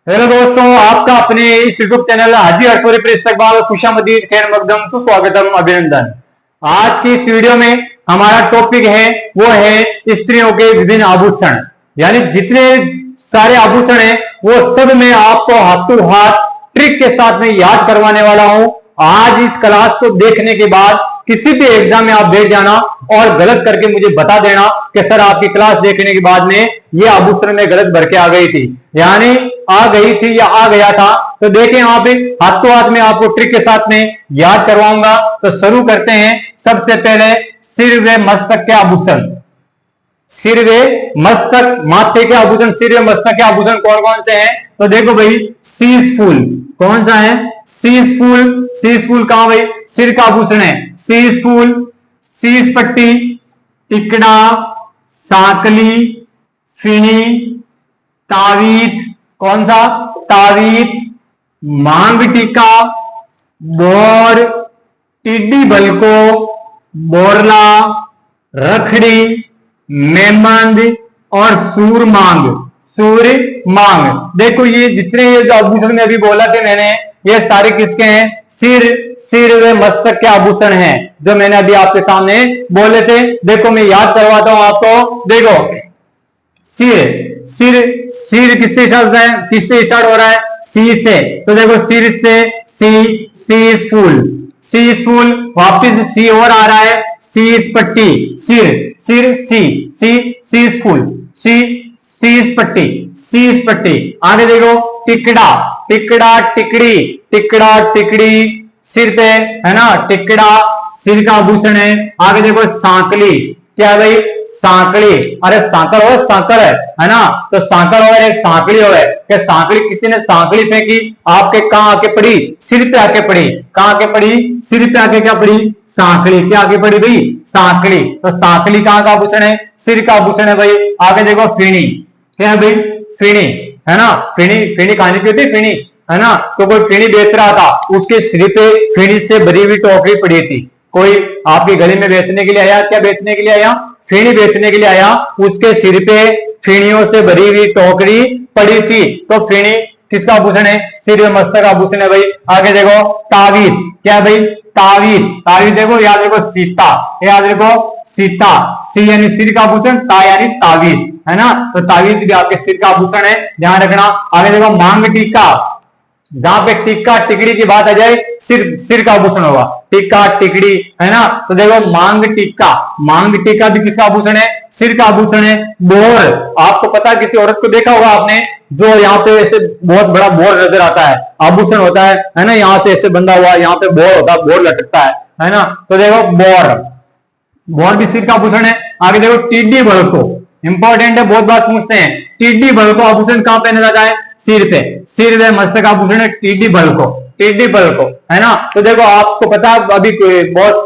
Hello दोस्तों, आपका अपने इस यूट्यूब चैनल हाजी हरसोरी पर इस्तकबाल खुशामदीद खैर मकदम सुस्वागतम अभिनंदन। आज की इस वीडियो में हमारा टॉपिक है वो है स्त्रियों के विभिन्न आभूषण, यानी जितने सारे आभूषण हैं वो सब मैं आपको हाथों हाथ ट्रिक के साथ में याद करवाने वाला हूं। आज इस क्लास को देखने के बाद किसी भी एग्जाम में आप बैठ जाना और गलत करके मुझे बता देना कि सर आपकी क्लास देखने के बाद में ये आभूषण में गलत भर के आ गई थी, यानी आ गई थी या आ गया था। तो देखें यहाँ पे हाथों हाथ में आपको ट्रिक के साथ में याद करवाऊंगा। तो शुरू करते हैं। सबसे पहले सिर व मस्तक के आभूषण। सिर व मस्तक, माथे के आभूषण, सिर व मस्तक के आभूषण कौन कौन से हैं? तो देखो भाई, शीश फूल कौन सा है? शीश फूल। शीश फूल कहां भाई? सिर का आभूषण है। शीश फूल, शीश पट्टी, टिकड़ा, सांकली, फिनी, तावीत, कौन सा? तावीत, मांग टीका, बोर, टिड्डी बलको, बोरला, रखड़ी, मेमंद और सूर मांग। सूर मांग। देखो ये जितने ये जो आभूषण में अभी बोला थे मैंने, ये सारे किसके हैं? सिर व मस्तक के आभूषण हैं जो मैंने अभी आपके सामने बोले थे। देखो मैं याद करवाता हूं आपको। देखो सिर, सिर किससे स्टार्ट हो रहा है? सी से। तो देखो सिर से शीश फूल, शीश फूल, वापिस सी और आ रहा है, शीश पट्टी, सिर शीश फूल, शीश पट्टी, शीश पट्टी। आगे देखो टिकड़ा, टिकड़ी, टिकड़ी सिर पे है ना, टिकड़ा सिर का आभूषण है। आगे देखो सांकली, क्या भाई? सांकली। अरे सांकड़ हो, सांकड़ है ना, तो सांकड़ हो, एक सांकली हो। क्या सांकली? किसी ने सांकली फेंकी, आपके कहां आके पड़ी? सिर पे आके पड़ी। कहां आके पड़ी? सिर पे आके क्या पड़ी? सांकली। क्या आगे पड़ी भाई? सांकली। तो सांकली कहां का आभूषण है? सिर का आभूषण है भाई। आगे देखो फिणी, क्या है भाई? फिणी है ना, फिणी कहानी की होती है, फिणी है ना। तो कोई फिणी बेच रहा था, उसके सिर पे फिणी से भरी हुई टोकरी पड़ी थी। कोई आपके गले में बेचने के लिए आया, क्या बेचने के लिए आया? फिणी बेचने के लिए आया, उसके सिर पे फिणियों से भरी हुई टोकरी पड़ी थी। तो फिणी किसका आभूषण है? सिर व मस्तक आभूषण है भाई। आगे देखो तावीज, क्या है भाई? तावीज देखो, याद देखो सीता, याद देखो सीता, सी यानी सिर का आभूषण, ता यानी तावीज है ना। तो तावीज भी आपके सिर का आभूषण है, ध्यान रखना। आगे देखो मांग टीका, जहां पे टिक्का टिकड़ी की बात आ जाए, सिर का आभूषण होगा, टिक्का टिकड़ी है ना। तो देखो मांग टीका भी किसका आभूषण है? सिर का आभूषण है। बोर, आपको पता, किसी औरत को देखा होगा आपने, जो यहाँ पे ऐसे बहुत बड़ा बोर नजर आता है, आभूषण होता है ना, यहाँ से ऐसे बंधा हुआ, यहाँ पे बोर होता है, बोर लटकता है ना। तो देखो बोर भी सिर का आभूषण है। आगे देखो टिड्डी बलको, इंपॉर्टेंट है, बहुत बार पूछते हैं। टिड्डी बलको आभूषण कहां पहना जाता है? सिर पे। सिर व मस्तक आभूषण है टिड्डी बलको है ना। तो देखो आपको पता, अभी बहुत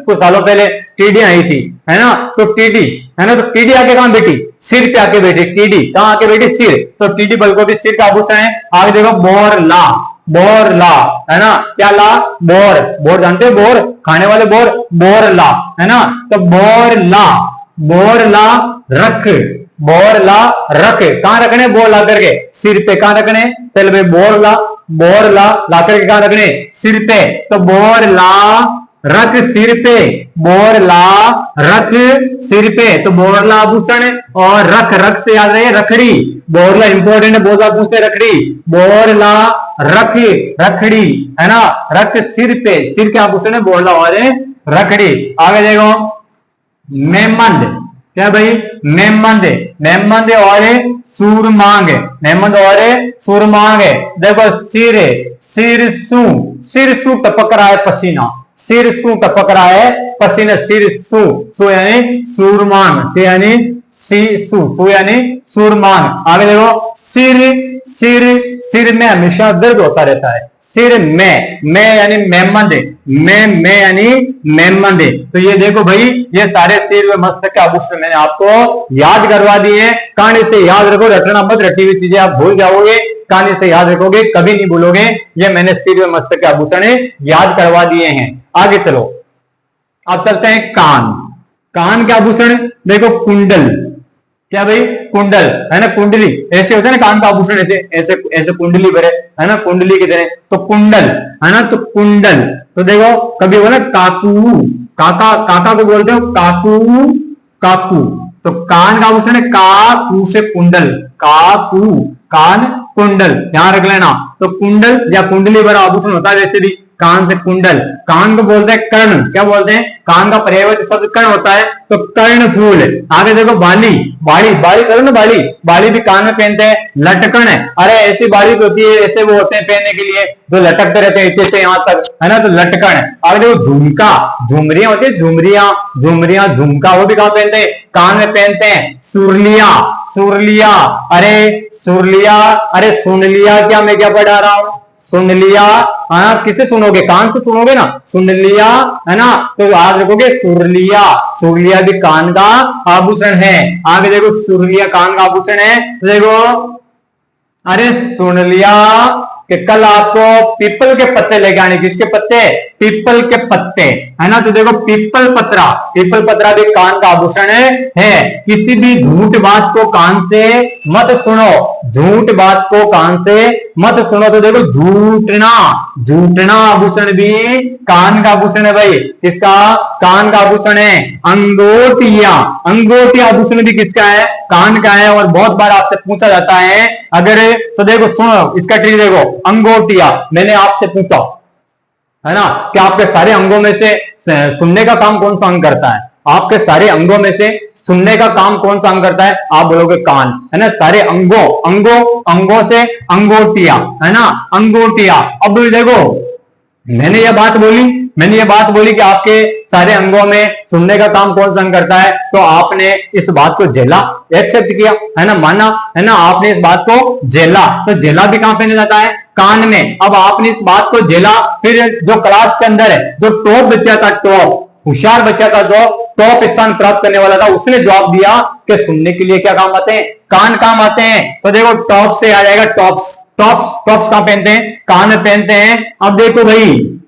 कुछ सालों पहले टीडी आई थी है ना। तो टीडी है ना, तो टीडी आके कहां बैठी? सिर पे आके बैठी। टीडी कहां आके बैठी? सिर। तो टीडी बलको भी सिर का आभूषण है। आगे देखो बोरला है ना, क्या ला? बोर जानते हो, बोर खाने वाले बोरला है ना। तो बोरला रख कहां रखने? बोर ला करके सिर पे। कहां रखने? पहले भाई बोरला ला करके कहां रखने? सिर पे। तो बोरला रख सिर पे, बोरला रख सिर पे। तो बोरला आभूषण और रख से याद रहे रखड़ी। बोरला इंपॉर्टेंट है, बहुत बार पूछते रखड़ी। बोरला रखड़ी है ना, रख सिर पे, सिर के आभूषण है बोरला और रखड़ी। आगे देखो मेमंद, क्या भाई? मेमंद और सूरमांग, मेमंद और सूरमांग। देखो सिर सू टपक रहा है पसीना, सिर सू टपक रहा है पसीना, सिर सू यानी सूरमांग, से यानी सू यानी सूरमांग। आगे देखो सिर में हमेशा दर्द होता रहता है, सिर में यानी मेमंद, में यानी मेमंद। तो ये देखो भाई, ये सारे सिर व मस्तक के आभूषण मैंने आपको याद करवा दिए हैं। कहानी से याद रखो, रटना मत, रटी हुई चीजें आप भूल जाओगे। कहानी से याद रखोगे, कभी नहीं भूलोगे। ये मैंने सिर व मस्तक के आभूषण याद करवा दिए हैं। आगे चलो, अब चलते हैं कान के आभूषण। देखो कुंडल, क्या भाई, कुंडल, है ना, कुंडली ऐसे होते हैं ना कान का आभूषण, ऐसे ऐसे ऐसे कुंडली भरे, है ना, कुंडली की तरह, तो कुंडल, है ना, तो कुंडल। तो देखो कभी बोला काकू, काका, काका को बोलते हो काकू, काकू, तो कान का आभूषण है काकू से कुंडल, काकू, कान कुंडल, ध्यान रख लेना। तो कुंडल या कुंडली भरा आभूषण होता है, वैसे भी कान से कुंडल। कान को बोलते हैं कर्ण, क्या बोलते हैं, कान का पर्यायवाची शब्द कर्ण होता है, तो कर्ण फूल। आगे देखो बाली, बाली, बाली करो ना, बाली, बाली भी कान में पहनते हैं। लटकन है, अरे ऐसी बाली होती है, ऐसे वो होते हैं पहनने के लिए जो लटकते रहते हैं इतने से यहाँ तक, है ना, तो लटकन है। आगे देखो झुमका, झुमरियां होती है, झुमरियां, झुमरियां, झुमका, वो भी कहां पहनते हैं, कान में पहनते हैं। सुरलिया, सुरलिया, अरे सुरलिया, अरे सुन लिया क्या, मैं क्या पढ़ा रहा हूं, सुन लिया, हाँ, किसे सुनोगे, कान से सुनोगे ना, सुन लिया, है ना, तो याद रखोगे सुरलिया, सुरलिया भी कान का आभूषण है। आगे देखो सुरलिया कान का आभूषण है, तो देखो, अरे सुन लिया कि कल आपको पीपल के पत्ते लेके आने, किसके पत्ते, पीपल के पत्ते, है ना, तो देखो पीपल पत्रा, पीपल पत्रा भी कान का आभूषण है। किसी भी झूठ बात को कान से मत सुनो, झूठ बात को कान से मत सुनो, तो देखो झूठना, झूठना आभूषण भी कान का आभूषण है भाई, किसका, कान का आभूषण है। अंगोटिया, अंगोटी आभूषण भी किसका है, कान का है, और बहुत बार आपसे पूछा जाता है अगर, तो देखो सुनो इसका ट्रिक देखो, अंगोटिया, मैंने आपसे पूछा, है ना, कि आपके सारे अंगों में से सुनने का काम कौन सा अंग करता है, आपके सारे अंगों में से सुनने का काम कौन सा अंग करता है, आप बोलोगे कान, है ना, सारे अंगों, अंगों, अंगों से अंगोटिया, है ना, अंगोटिया। अब देखो मैंने ये बात बोली, मैंने ये बात बोली कि आपके सारे अंगों में सुनने का काम कौन सा अंग करता है, तो आपने इस बात को झेला, एक्सेप्ट किया, है ना, माना, है ना, आपने इस बात को झेला, तो झेला भी कहां पहने जाता है, कान में। अब आपने इस बात को झेला, फिर जो क्लास के अंदर है, जो टॉप बच्चा था, टॉप होशियार बच्चा था, जो टॉप स्थान प्राप्त करने वाला था, उसने जवाब दिया कि सुनने के लिए क्या काम आते हैं, कान काम आते हैं। तो देखो टॉप से आ जाएगा टॉप्स, टॉप्स, टॉप्स कहां पहनते हैं, कान में पहनते हैं। अब देखो भाई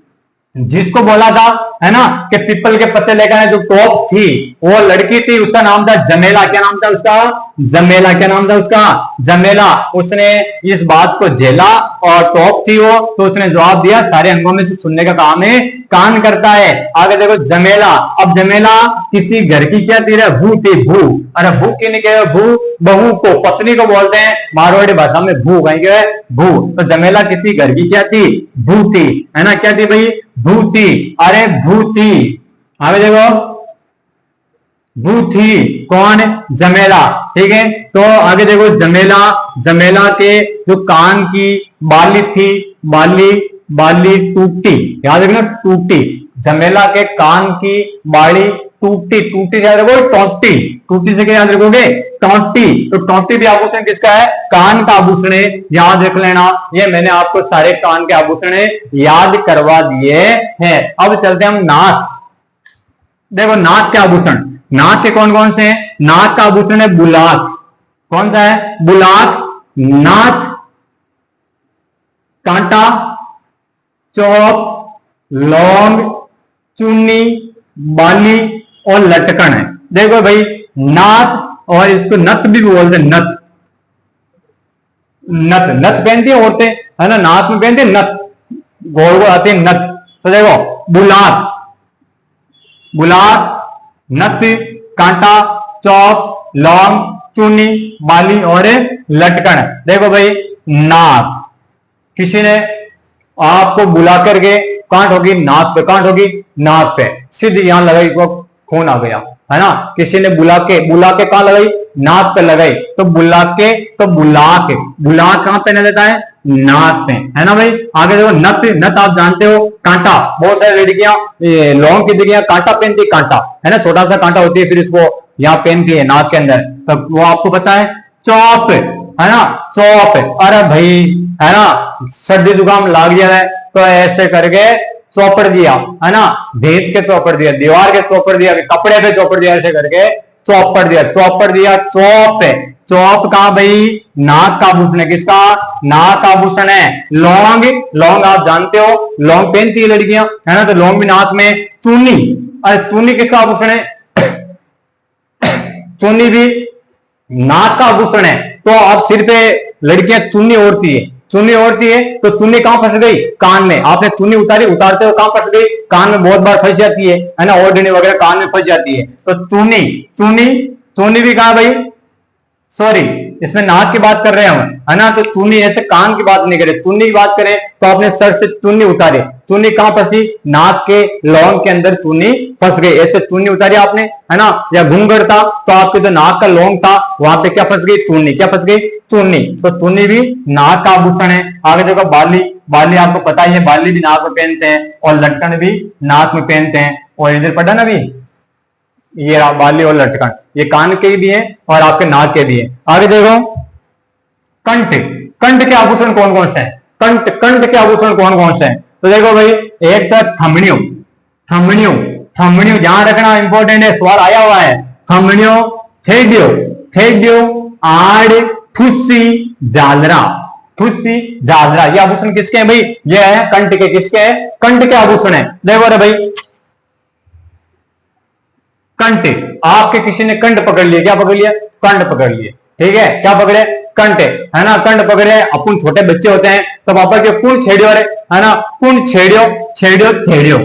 जिसको बोला था, है ना, कि पीपल के पत्ते लेकर आए, जो टॉप थी वो लड़की थी, उसका नाम था जमेला, क्या नाम था उसका, जमेला, क्या नाम था उसका, जमेला। उसने इस बात को झेला और टॉप थी वो, तो उसने जवाब दिया सारे अंगों में से सुनने का काम है, कान करता है। आगे देखो जमेला, अब जमेला किसी घर की क्या थी, भू थी, भू, अरे भू किन्हें कहे, भू बहू को, पत्नी को बोलते हैं, मारवाड़ी भाषा में भू कहेंगे, भू। तो जमेला किसी घर की क्या थी, भू थी, है ना, क्या थी भाई, भूति, अरे भूति। आगे देखो भूति कौन, जमेला, ठीक है। तो आगे देखो जमेला, जमेला के जो कान की बाली थी, बाली, बाली टूटी, याद रखना टूटी, जमेला के कान की बाली टूटी, टूटी याद रखो, टोटी, टूटी से क्या याद रखोगे, टोटी। तो टोटी भी आभूषण किसका है, कान का आभूषण है, याद रख लेना। ये मैंने आपको सारे कान के आभूषण याद करवा दिए हैं। अब चलते हैं हम नाक। देखो नाक के आभूषण, नाक के कौन कौन से हैं, नाक का आभूषण है बुलाक, कौन सा है, बुलाक, नाथ, कांटा, चौक, लौंग, चुन्नी, बाली और लटकन है। देखो भाई नाथ, और इसको नथ भी बोलते हैं, नथ, नथ, नथ पहनती है औरतें, है ना, नाथ में पहनती है नथ, गोल गोल आती है नथ। तो देखो बुलाक, बुलाक, नथ, कांटा, चौक, लौंग, चुन्नी, बाली और लटकन। देखो भाई नाक, किसी ने आपको बुला करके कांट होगी नाक पे, कांट होगी नाक पे, सीधी यहां लगाई तो खून आ गया, है ना। किसी ने बुला के कहां लगाई, नाक पे लगाई, तो बुला के, तो बुला के, बुला कहां पहना जाता है, नाक पे, है ना भाई। आगे देखो नथ, नथ आप जानते हो कांटा, बहुत सारी लड़कियां लौंग की जगह कांटा पहनती है, कांटा, है ना, छोटा सा कांटा होती है, फिर इसको यहाँ पहनती है नाक के अंदर, तो वो आपको पता है। चौप, है ना, चौप, अरे भाई, है ना, सर्दी जुकाम लाग गया है तो ऐसे करके चौपड़ दिया, है ना, भेद के चौपड़ दिया, दीवार के चौपड़ दिया, कपड़े पे चौपड़ दिया, ऐसे करके चौपड़ दिया, चौपड़ दिया, चौप है। चौप का भाई नाक का आभूषण है, किसका, नाक का आभूषण है। लौंग, लौंग आप जानते हो, लौंग पहनती है लड़कियां, है ना, तो लौंग भी नाक में। चुन्नी, अरे चुन्नी किसका आभूषण है, चुन्नी भी नाक का आभूषण है, तो अब सिर पे लड़कियां चुन्नी ओढ़ती है, चुन्नी ओढ़ती है तो चुन्नी कहां फंस गई? कान में। आपने चुन्नी उतारी, उतारते हुए कहां फंस गई? कान में बहुत बार फंस जाती है ना, ओढ़नी वगैरह कान में फंस जाती है। तो चुन्नी, चुन्नी, चुन्नी भी कहा भाई, सॉरी इसमें नाक की बात कर रहे हैं हम, है ना, तो चुन्नी ऐसे कान की बात नहीं करें, चुन्नी की बात करें तो आपने सर से चुन्नी उतारी, चुन्नी कहां फंसी? नाक के लौंग के अंदर चुन्नी फंस गई, ऐसे चुन्नी उतारी आपने, है ना। या घूंघट था तो आपके जो नाक का लौंग था वहां पे क्या फंस गई? चुन्नी। क्या फंस गई? चुन्नी। तो चुन्नी भी नाक का आभूषण है। आगे देखो बाली, बाली आपको पता ही है, बाली भी नाक में पहनते हैं और लटकन भी नाक में पहनते हैं। और इधर पढ़ा ना भी, ये बाली और लटकन, ये कान के भी हैं और आपके नाक के भी हैं। आगे देखो कंठ, कंठ के आभूषण कौन कौन से हैं? कंठ, कंठ के आभूषण कौन कौन से हैं? तो देखो भाई, एक तो थमनियों, थमनियों, थमनियों ध्यान रखना इंपॉर्टेंट है, सवाल आया हुआ है। थमनियों, थेडियो, थेडियो, आड़, ठुस्सी, जालरा, ठुस्सी, जालरा, ये आभूषण किसके हैं भाई? ये है कंठ के। किसके हैं? कंठ के आभूषण है। देखो रे भाई, कंठ, आपके किसी ने कंठ पकड़ लिया, क्या पकड़ लिया? कंठ पकड़ लिए, ठीक है, क्या पकड़े? कंठ, है ना, कंठ पकड़े। अपन छोटे बच्चे होते हैं तो पापा के कौन छेड़ियो रे, है ना, कौन छेड़ियो, छेड़ियो, छेड़ियो,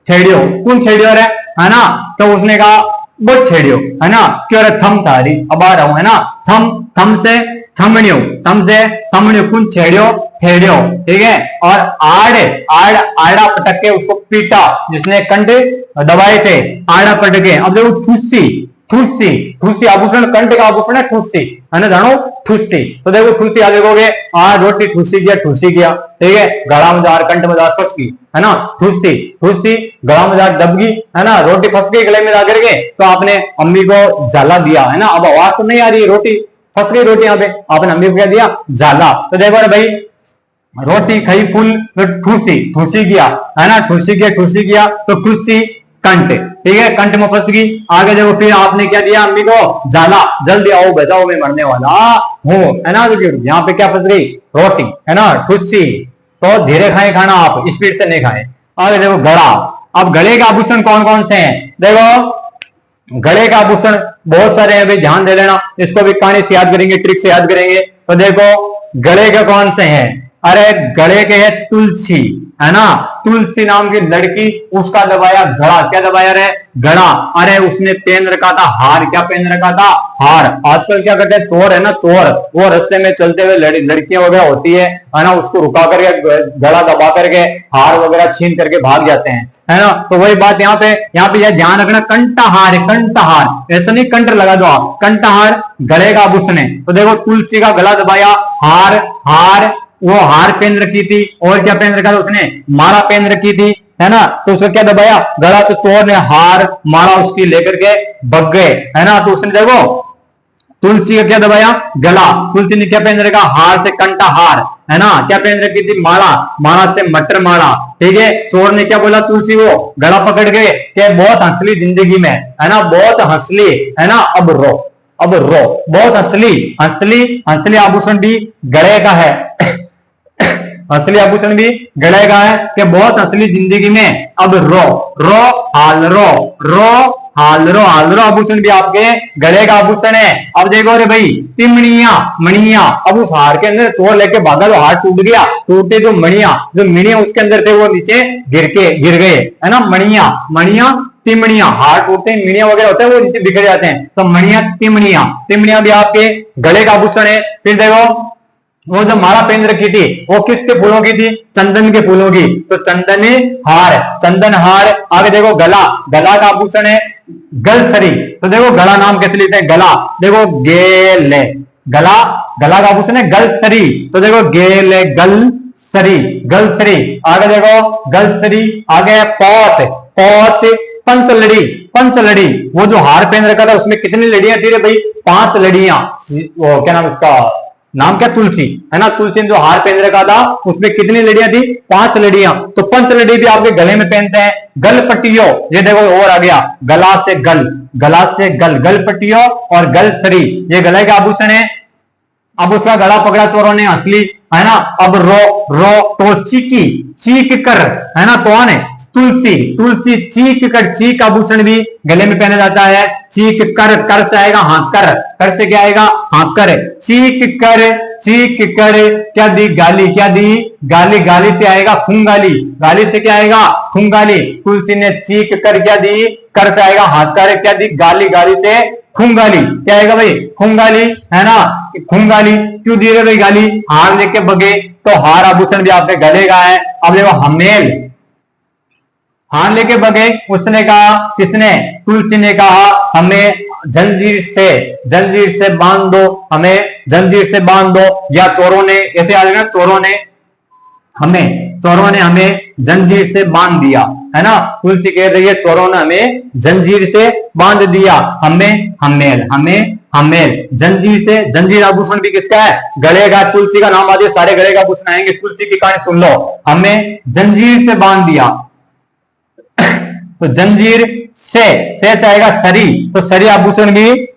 छेड़ियो, कौन छेड़ियो रे, है ना, तो उसने कहा वो छेड़ियो, है ना, क्यों रे? थम तारी, अब आ रहा हूं, है ना, थम, थम से थमनियो, थम से थमनियो, कौन छेड़ियो, छेड़ियो, ठीक है। और आड़े, आड़, आड़ा पटक के उसको पीटा, जिसने कंठ दबाए थे, आड़ा पटके। अब देखो ठुस्सी, ठुस्सी, ठुस्सी आभूषण, कंठ का आभूषण है ठुस्सी, है ना, जानो ठुस्सी। तो देखो ठुस्सी, आ देखोगे, रोटी ठुस्सी किया, ठुस्सी किया, ठीक है, गला में जार, कंठ में जार फंस गई, है ना, ठुस्सी, ठुस्सी, गला में जार दब गई, है ना, रोटी फंस गई गले में जाकर के, तो आपने अम्मी को जाला दिया, है ना। अब आवाज तो नहीं आ रही, रोटी फंस गई, रोटी यहाँ पे, आपने अम्मी को क्या दिया? जाला। तो देखो भाई, रोटी खाई फुल, तो ठूसी, ठूसी किया, है ना, ठूसी किया, ठूसी किया, तो ठूसी कंठ, ठीक है, कंठ में फंस गई। आगे देखो, फिर आपने क्या दिया अम्मी को? जाला, जल्दी आओ बचाओ मैं मरने वाला हूं, है ना। तो यहाँ पे क्या फंस गई? रोटी, है ना, ठूसी। तो धीरे खाए खाना, आप स्पीड से नहीं खाए। आगे देखो गला, अब गले के आभूषण कौन कौन से हैं? देखो गले का आभूषण बहुत सारे हैं भाई, ध्यान दे लेना, इसको भी कहानी से याद करेंगे, ट्रिक से याद करेंगे। तो देखो गले के कौन से हैं? अरे गले के है तुलसी, है ना, तुलसी नाम की लड़की, उसका दबाया गड़ा, क्या दबाया रे? गड़ा। अरे उसने पहन रखा था हार, क्या पहन रखा था? हार। आजकल क्या करते हैं चोर, है ना, चोर, वो रास्ते में चलते हुए लड़कियां वगैरह होती है ना, उसको रुका करके गला दबा करके हार वगैरह छीन करके भाग जाते हैं, है ना। तो वही बात यहाँ पे यह ध्यान रखना, कंठहार, कंठहार, ऐसा नहीं कंठ लगा दो आप, कंठहार गले का आभूषण है। तो देखो तुलसी का गला दबाया, हार, हार, वो हार पहन रखी थी, और क्या पहन रखा था उसने? माला पहन रखी थी, है ना, तो उसका क्या दबाया? गला। तो चोर ने हार माला उसकी लेकर के भग गए, है ना। तो उसने देखो तुलसी का क्या दबाया? गला। तुलसी ने क्या पहन रखा? हार से कंठहार, है ना, क्या पहन रखी थी? माला, माला से मटर माला, ठीक है। चोर ने क्या बोला? तुलसी को गला पकड़ के कि बहुत हंसली जिंदगी में, है ना, बहुत हंसली, है ना, अब रो, अब रो, बहुत हंसली, हंसली, हंसली आभूषण भी गले का है असली आभूषण भी गले का है कि बहुत असली जिंदगी में, अब रो, रो, हाल रो, रो, हाल रो, हाल रो आभूषण भी आपके गले का आभूषण है। अब देखो रे भाई, तिमणिया, मणिया, अब उस हार के अंदर चोर लेके भागा तो हार टूट गया, टूटे जो मणिया, जो मणिया उसके अंदर थे वो नीचे गिर गए, है ना। मणिया, मणिया, तिमणिया, हार टूटते हैं, मणिया वगैरह होते हैं वो नीचे बिखर जाते हैं, तो मणिया, तिमणिया, तिमणिया भी आपके गले का आभूषण है। फिर देखो वो जो माला पहन रखी थी वो किसके फूलों की थी? चंदन के फूलों की, तो चंदन हार, चंदन हार। आगे देखो गला, गला का आभूषण है गलसरी। तो देखो गला नाम कैसे लिखते हैं? गला, देखो गेले, गला, गला का आभूषण है गलसरी। तो देखो गेले, गलसरी, गलसरी। आगे देखो गलसरी, आगे पौत, पौत, पंचलड़ी, पंचलड़ी, वो जो हार पहन रखा था उसमें कितनी लड़ियां थी रे भाई? 5 लड़ियां। वो क्या नाम उसका, नाम क्या? तुलसी, है ना, तुलसी ने जो हार पहन रखा था उसमें कितनी लड़ियां थी? 5 लड़ियां। तो पंच लड़ी भी आपके गले में पहनते हैं। गल पट्टियो, ये देखो और आ गया, गला से गल, गला से गल, गल पट्टियो और गल सरी, ये गले का आभूषण है। अब उसका गला पकड़ा चोरों ने, असली, है ना। अब रो, रो, तो चीकी, चीक कर, है ना, कौन है? तुलसी, तुलसी चीक कर, चीक आभूषण भी गले में पहना जाता है। चीक कर, कर से आएगा हाँ कर, कर से क्या आएगा हाँ कर। चीक कर, चीक कर क्या दी गाली, क्या दी गाली, गाली से आएगा खुंगाली, गाली से क्या आएगा खुंगाली। तुलसी ने चीक कर क्या दी, कर से आएगा हाथ कर, क्या दी गाली, गाली से खुंगाली, क्या आएगा भाई खुंगाली, है ना। खुंगाली क्यों दी भाई गाली, हार लेके बगे, तो हार आभूषण भी आपके गले का है। अब देखो हमेल, हार लेके बगे, उसने कहा, किसने तुलसी ने कहा हमें जंजीर से बांध दो, हमें जंजीर से बांध दो, या चोरों ने, ऐसे आ जाएगा चोरों ने हमें जंजीर से बांध दिया, है ना। तुलसी कह रही है चोरों ने हमें जंजीर से बांध दिया। हमें हमेल जंजीर से, जंजीर आभूषण भी किसका है गले का। तुलसी का नाम आ जाए सारे गले का आभूषण आएंगे। तुलसी की कहानी सुन लो, हमें जंजीर से बांध दिया, तो जंजीर से आएगा सरी, तो सरी आभूषण भी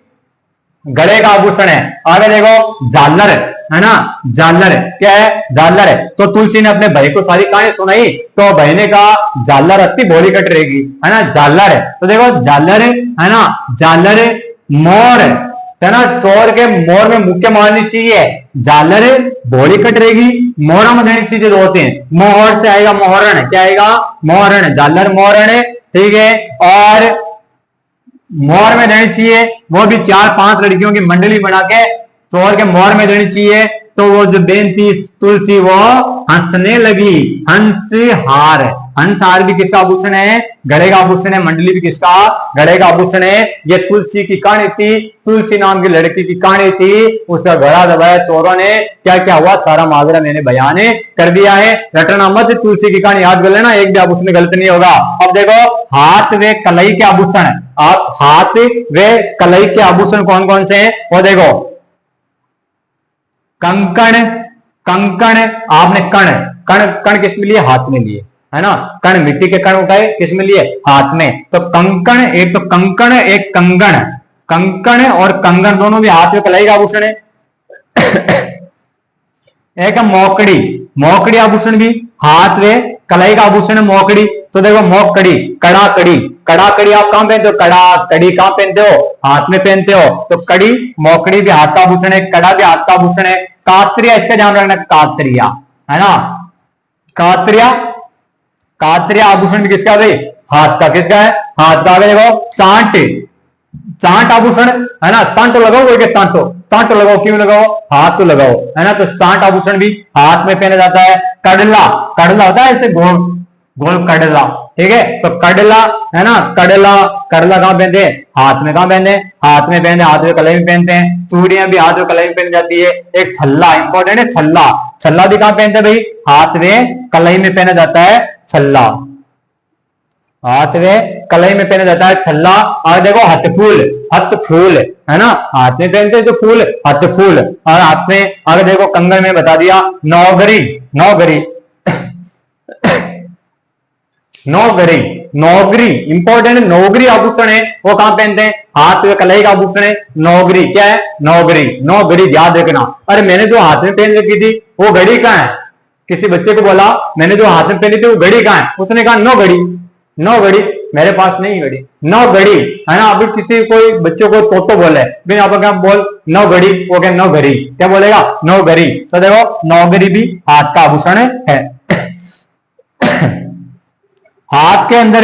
गले का आभूषण है। आगे देखो झालर, है ना, झालर क्या है झालर है। तो तुलसी ने अपने भाई को सारी कहानी सुनाई, तो भाई ने कहा झालर अति भोली कट रहेगी, है ना, झालर है। तो देखो झालर है ना, झालर मोर है ना, चोर के मोर में मुक्के मारनी चाहिए, झालर भोली कट रहेगी, मोरा में देनी चीजें दो होते हैं। मोहर से आएगा मोहरण, क्या आएगा मोहरण, झालर मोहरण, ठीक है। और मोर में देनी चाहिए, वो भी 4-5 लड़कियों की मंडली बना के चोर के मोर में देनी चाहिए। तो वो जो बेन थी तुलसी वो हंसने लगी, हंस हार भी किसका आभूषण है गले का आभूषण है। मंडली भी किसका गले का आभूषण है। ये तुलसी की कहानी थी, तुलसी नाम की लड़की की कहानी थी, उसका गला दबाया चोरों ने, क्या क्या हुआ सारा माजरा मैंने बयान कर दिया है। रटना मत, तुलसी की कहानी याद कर लेना, एक भी आभूषण गलत नहीं होगा। अब देखो हाथ वे कलाई के आभूषण, आप हाथ वे कलाई के आभूषण कौन कौन से हैं वो देखो। कंकण, आपने कण किस में लिए हाथ में लिए, है ना, कण मिट्टी के कण उठाए किस में लिए हाथ में। तो कंकण, एक तो कंकण एक कंगण, कंकण और कंगन दोनों भी हाथ में कलाई का आभूषण है। एक मोकड़ी आभूषण भी हाथ में कलाई का आभूषण है मोकड़ी। तो देखो मोकड़ी, कड़ी आप कहां पहनते हो, कड़ी कहां पहनते हो हाथ में पहनते हो। तो कड़ी मोकड़ी भी हाथ का आभूषण है, कड़ा भी हाथ का आभूषण है। कात्रिया, इसका ध्यान रखना, कात्रिया है ना, कात्रिया आभूषण भी किसका भाई हाथ का, किसका है हाथ का। देखो चांट आभूषण है ना, चांटो लगाओ, कोई के चांटो लगाओ, क्यों लगाओ हाथ तो लगाओ, है ना। तो चांट आभूषण भी हाथ में पहना जाता है। कडला होता है ऐसे गोल कडला, ठीक है। तो कडला है ना, कडला कहां पहनते हैं हाथ में, कहां पहनते हैं हाथ में पहनते हैं, हाथ में कलाई में पहनते हैं। चूड़ियां भी हाथ में कलाई में पहनी जाती है। एक छल्ला इंपॉर्टेंट है, छल्ला भी कहां पहनते हैं भाई हाथ में कलाई में पहना जाता है छल्ला, हाथ में कलाई में पहना जाता है छल्ला। और देखो हथफूल है ना, हाथ में पहनते हैं जो फूल, हथफूल। और हाथ में, अगर देखो कंगन में बता दिया नौगरी इंपॉर्टेंट, नौगरी आभूषण है, वो कहां पहनते हैं हाथ में कलाई का आभूषण है। नौगरी क्या है नौगरी ध्यान रखना। अरे मैंने जो हाथ में पहन रखी थी वो घड़ी कहां है, किसी बच्चे को बोला मैंने जो हाथ में पहनी थी वो घड़ी कहां है, उसने कहा नो घड़ी मेरे पास नहीं घड़ी, नो घड़ी है ना। अभी किसी कोई बच्चों को तोतो बोले भाई आप क्या बोल नो घड़ी, वो क्या नो घड़ी, क्या बोलेगा नो घड़ी। तो देखो नौगरी भी हाथ का आभूषण है। हाथ के अंदर,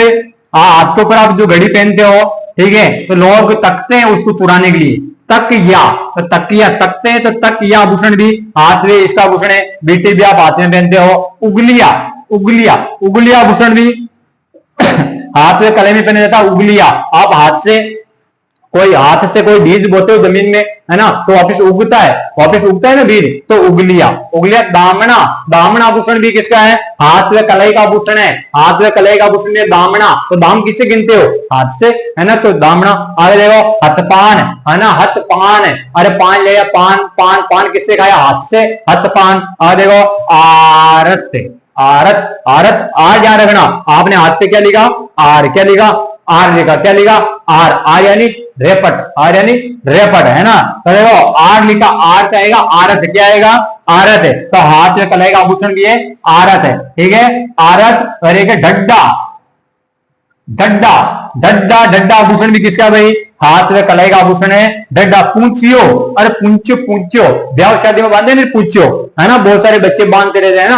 हाथ के ऊपर आप जो घड़ी पहनते हो, ठीक है, तो लोग तकते हैं उसको चुराने के लिए, तकिया, तो तकिया तकते हैं, तो तकिया आभूषण भी हाथ में इसका आभूषण है। बीटी भी आप हाथ में पहनते हो। उंगलिया आभूषण भी हाथ में कलाई में पहना जाता है। उंगलिया, आप हाथ से कोई बीज बोते हो जमीन में, है ना, तो वापिस उगता है ना बीज, तो उंगलिया। दामना आभूषण भी किसका है हाथ में कलाई का आभूषण है। हाथ में कलाई का आभूषण है दामना। तो दाम किससे गिनते हो हाथ से, है ना, तो दामना। आगे देखो हथपान, है ना, हथपान, अरे पान ले पान किससे खाया हाथ से, हथपान। आगे देखो आरत, आर याद रखना, आपने हाथ पे क्या लिखा आर, क्या लिखा आर लिखा, क्या लिखा आर यानी रेपट, है ना। तो देखो आर लिखा, आर से आएगा आरत, क्या आएगा आरत है। तो हाथ में कलाई का आभूषण भी है आरत है, ठीक है आरत। और एक ढड्डा, डड्डा, डड्डा डड्डा आभूषण भी किसका भाई? हाथ में कलाई का आभूषण है डड्डा। पूंचियो, अरे पूंचियो पूंचियो, ब्याह शादी में बांधे नहीं पूंचियो, है ना, बहुत सारे बच्चे बांधते रहते हैं ना,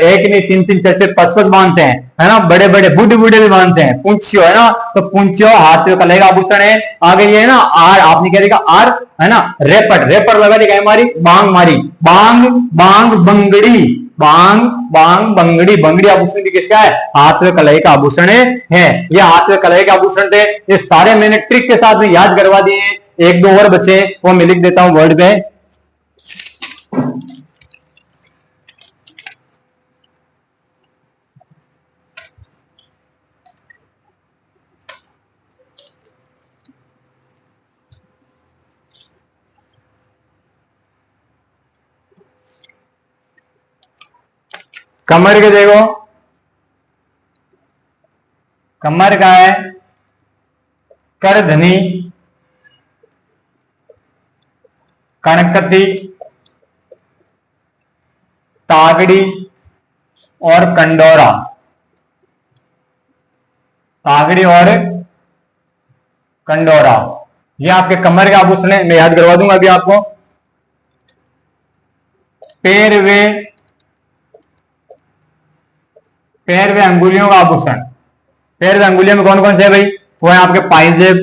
एक नहीं तीन तीन चार चार पांच पांच बांधते हैं, है ना, बड़े बड़े बूढ़े बूढ़े भी बांधते हैं। पूंचियो है ना, तो पूंचियो हाथ में कलाई का आभूषण है। आगे ये है ना आर, आपने क्या देखा आर, है ना, रेपट, रेपट लगा देखा हमारी बांग मारी, बांग बांग बंगड़ी, बांग बांग बंगड़ी, बंगड़ी आभूषण भी किसका है? हाथ में कलाई का आभूषण है। ये हाथ में कलाई के आभूषण थे। ये सारे मैंने ट्रिक के साथ में याद करवा दिए हैं। एक दो और बचे वो मैं लिख देता हूं वर्ड पे। कमर के देखो, कमर का है करधनी, कणकती, तागड़ी और कंडोरा। तागड़ी और कंडोरा ये आपके कमर के आभूषण है। मैं याद करवा दूंगा अभी आपको। पैरवे, पैरवे अंगुलियों का आभूषण। पैरवे अंगुलियों में कौन कौन से है भाई? वो है आपके पाइजेब,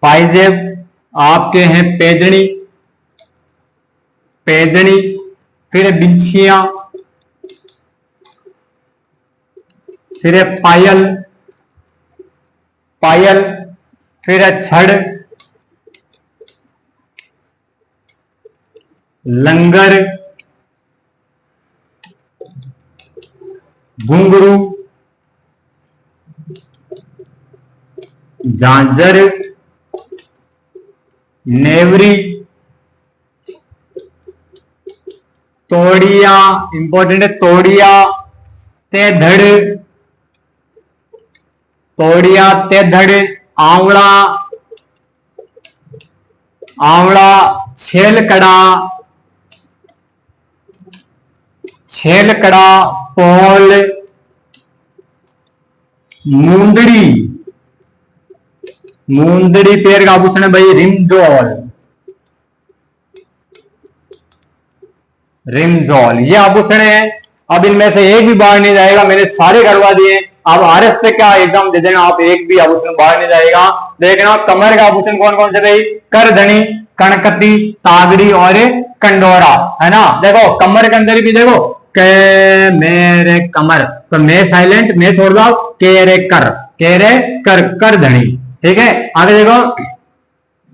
पाइजेब, आपके हैं पेजनी, पेजनी, फिर है बिछिया, फिर है पायल, पायल, फिर है छड़, लंगर, घुंघरू, झांझर, नेवरी, तोड़िया, इंपॉर्टेंट है तोड़िया, तेधड़, तोड़िया तेधड़, आंवला, आंवला, छेलकड़ा, छेलकड़ा, पोल, मुंदड़ी, मुंदड़ी पैर का आभूषण है भाई रिमजोल, रिमजोल ये आभूषण है। अब इनमें से एक भी बाहर नहीं जाएगा, मैंने सारे करवा दिए। अब आरएस पे क्या एग्जाम दे देना आप, एक भी आभूषण बाहर नहीं जाएगा। देखना कमर का आभूषण कौन कौन से भाई? करधनी, कणकती, तागड़ी और कंडोरा, है ना। देखो कमर के अंदर भी देखो के मेरे कमर, तो मैं साइलेंट, मैं छोड़ दो, के रे कर, के रे कर, करधनी, ठीक है। आगे देखो,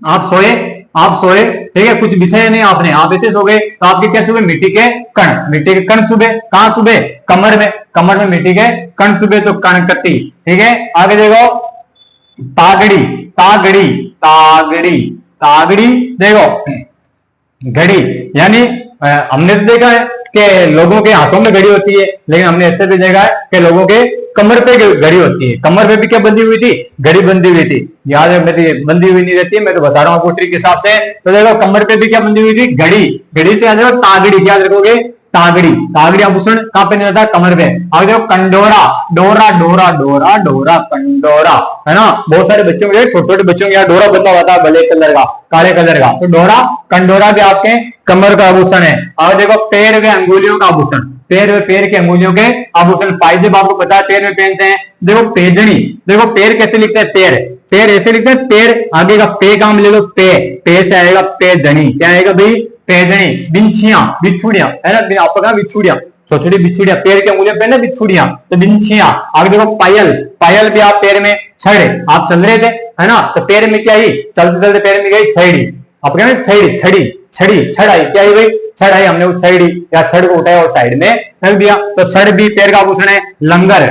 आप सोए, आप सोए, ठीक है, कुछ विषय नहीं आपने, आप ऐसे सो गए तो आपके क्या चुभे? मिट्टी के कण, मिट्टी के कण चुभे। कहां चुभे? कमर में, कमर में मिट्टी के कण चुभे तो कणकती, ठीक है। आगे देखो तागड़ी, तागड़ी, तागड़ी, तागड़ी, देखो घड़ी, यानी हमने तो देखा है कि लोगों के हाथों में घड़ी होती है, लेकिन हमने ऐसे भी देखा है कि लोगों के कमर पे घड़ी होती है। कमर पे भी क्या बंधी हुई थी? घड़ी बंधी हुई थी। याद है मेरी बंधी हुई नहीं रहती है, मैं तो बता रहा हूँ आपको ट्रिक के हिसाब से। तो देखो कमर पे भी क्या बंधी हुई थी? घड़ी। घड़ी से याद रखो तागड़ी, क्या रखोगे? तागड़ी। तागड़ी आभूषण कहां पे नहीं रहता? कमर पे। आगे देखो कंडोरा, डोरा, डोरा, डोरा, डोरा, कंडोरा, है ना। बहुत सारे बच्चों के, छोटे छोटे बच्चों के यहाँ डोरा बंधा हुआ था ब्लैक कलर का, काले कलर का, तो डोरा कंडोरा भी आपके कमर का आभूषण है। और देखो पैर व अंगुलियों का आभूषण, पैर व पैर के अंगुलियों के आभूषण। पाइजेब आपको पता है पैर में पहनते हैं। देखो पेजनी, देखो पैर कैसे लिखते हैं? पैर, पैर ऐसे लिखते हैं, पैर आगे का पे काम ले लो, पे, पे से आएगा पेजनी, क्या आएगा भाई? पेजनी। बिंछिया, बिछुड़िया, है ना, आपको कहा बिछुड़िया, छोटी छोटी बिछुड़िया, पैर के अंगुलियों पे ना बिछुड़िया, तो बिंछिया। आगे देखो पायल, पायल भी आप पैर में। छड़, आप चल रहे थे, है ना, तो पैर में क्या ही? चलते चलते पैर में गई छड़ी, आप कह छड़ी, छड़ी, छड़ी, छड़ आई, क्या आई भाई? छड़ आई, हमने उस छड़ी या छड़ को उठाया और साइड में रख दिया, तो छड़ भी पैर का आभूषण है। लंगर,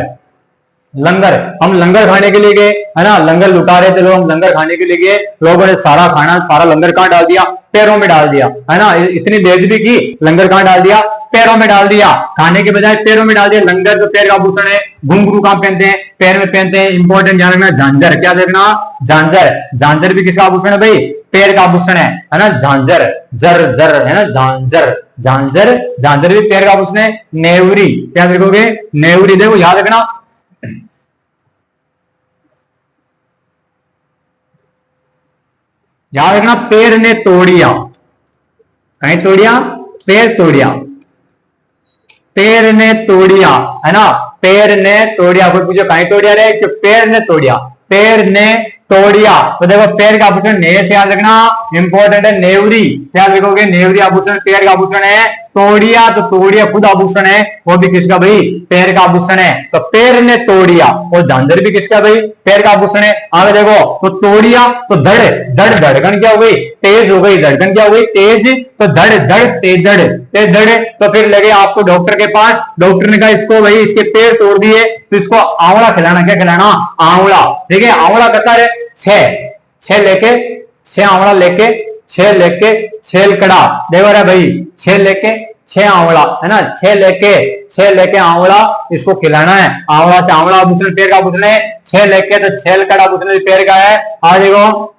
लंगर, हम लंगर खाने के लिए गए, है ना, लंगर लुटा रहे थे लोग, हम लंगर खाने के लिए गए, लोगों ने सारा खाना, सारा लंगर कहां डाल दिया? पैरों में डाल दिया, है ना। इतनी बेइज्जती की, लंगर कहां डाल दिया? पैरों में डाल दिया, खाने के बजाय पैरों में डाल दिया। लंगर तो पैर का आभूषण है। घुंघरू कहां पहनते हैं? पैर में पहनते हैं। इंपॉर्टेंट ध्यान रखना, झांझर, क्या देखना? झांझर, झांझर भी किसका आभूषण है भाई? पैर का आभूषण है ना। झांझर, जर जर, है ना, झांझर, झांझर, झांझर भी पैर का आभूषण है। नेवरी, क्या लिखोगे? नेवरी। देखो याद रखना, याद रखना, पैर ने तोड़िया, कहीं तोड़िया? पैर तोड़िया, पैर ने तोड़िया, है ना, पैर ने तोड़िया। कोई पूछो कहीं तोड़िया रे? कि पैर ने तोड़िया, पैर ने तोड़िया। तो देखो पैर का आभूषण ने से याद रखना, इंपॉर्टेंट है। नेवरी, क्या लिखोगे? नेवरी आभूषण पैर का आभूषण है। तोड़िया, तो तोड़िया खुद आभूषण है, वो भी किसका भाई? पैर का आभूषण है। तो पैर ने तोड़िया, और झांझर भी किसका भाई? पैर का आभूषण है। आगे देखो, तो तोड़िया तो धड़, धड़ धड़कन क्या हो गई? तेज हो गई। धड़कन क्या हो गई? तेज। तो धड़ धड़ तेज धड़, तेज धड़। तो फिर लगे आपको डॉक्टर के पास, डॉक्टर ने कहा इसको भाई इसके पैर तोड़ दिए, तो इसको आंवला खिलाना। क्या खिलाना? आंवला। ठीक है, आंवला कहता है छह लेके, छह आंवला लेके, छह लेके छेल कड़ा। देखो रे भाई, छह लेके छह आंवला, है ना, छह लेके आंवला इसको खिलाना है। आंवला से आंवला आभूषण पैर का आभूषण है। छह लेके तो छेल कड़ा आभूषण पैर का है। आ देखो,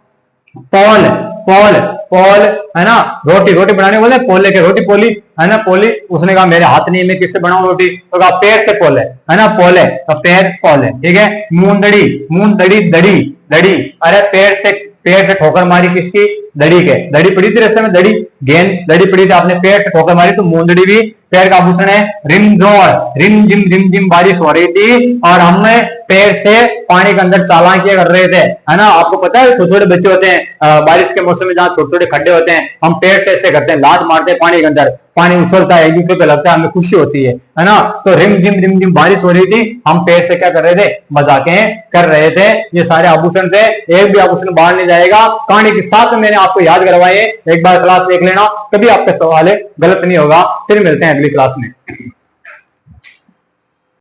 पोल, पोल, पोल, है ना, रोटी, रोटी बनाने बोले पोल लेके, रोटी पोली, है ना, पोली। उसने कहा मेरे हाथ नहीं, मैं किससे बनाऊं रोटी? तो कहा पैर से पोल है ना, पोल है, तो पैर पोल है। ठीक है, मूंदड़ी, मूंदड़ी दड़ी, दड़ी। अरे पैर से ठोकर मारी किसकी? दड़ी के। दड़ी पड़ी थी रास्ते में, दड़ी गेंद, दड़ी पड़ी थी, आपने पैर से ठोकर मारी, तो मूंदड़ी भी पैर का आभूषण है। रिमझोर, रिम जिम बारिश हो रही थी और हम पैर से पानी के अंदर चालाकियां कर रहे थे, है ना। आपको पता है छोटे छोटे बच्चे होते हैं बारिश के मौसम में, जहाँ छोटे छोटे खड्डे होते हैं, हम पैर से ऐसे करते हैं, लात मारते हैं पानी के अंदर, पानी उछलता है, एक दूसरे पे लगता है, हमें खुशी होती है ना। तो रिम जिम बारिश हो रही थी, हम पैर से क्या कर रहे थे? मजाकें कर रहे थे। ये सारे आभूषण थे, एक भी आभूषण बाहर नहीं जाएगा। कहानी के साथ मैंने आपको याद करवाए, एक बार क्लास देख लेना, कभी आपका सवाल गलत नहीं होगा। फिर मिलते हैं अगली क्लास में।